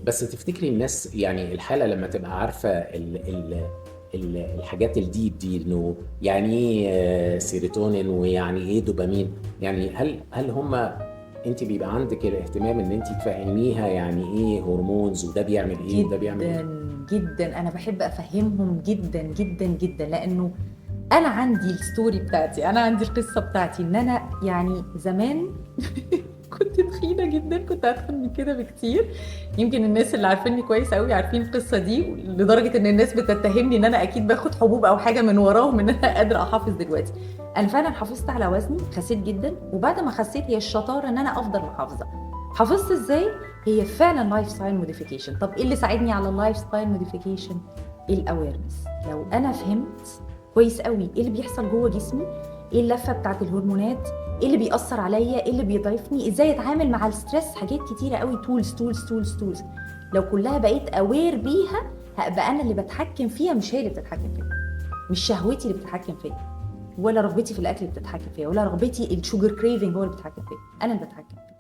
بس تفتكري الناس يعني الحالة لما تبقى عارفة الحاجات الديب دي، انه يعني ايه سيروتونين ويعني ايه دوبامين، يعني هل هم انت بيبقى عندك الاهتمام ان انت تفهميها يعني ايه هرمونز وده بيعمل ايه وده بيعمل جدا ايه؟ جدا، انا بحب افهمهم جدا جدا جدا، لانه انا عندي الستوري بتاعتي، انا عندي القصه بتاعتي، ان انا يعني زمان كنت تخينه جدا، كنت اتخن من كده بكتير. يمكن الناس اللي عارفيني كويس قوي عارفين القصه دي، لدرجه ان الناس بتتهمني ان انا اكيد باخد حبوب او حاجه من وراهم ان انا قادره احافظ دلوقتي. انا فعلا حافظت على وزني، خسيت جدا، وبعد ما خسيت هي الشطاره ان انا افضل محافظه. حافظت ازاي؟ هي فعلا لايف ستايل موديفيكيشن. طب ايه اللي ساعدني على اللايف ستايل موديفيكيشن؟ الاويرنس. لو انا فهمت كويس قوي ايه اللي بيحصل جوه جسمي، ايه اللفه بتاعت الهرمونات، ايه اللي بيأثر عليا، ايه اللي بيضعفني، ازاي اتعامل مع الستريس، حاجات كتيره قوي، تولز تولز تولز تولز. لو كلها بقيت اوير بيها، هبقى انا اللي بتحكم فيها، مش هي اللي بتتحكم فيا. مش شهوتي اللي بتتحكم فيا، ولا رغبتي في الاكل اللي بتتحكم فيا، ولا رغبتي الشوجر كريفنج هو اللي بتتحكم فيا، انا اللي بتحكم فيا.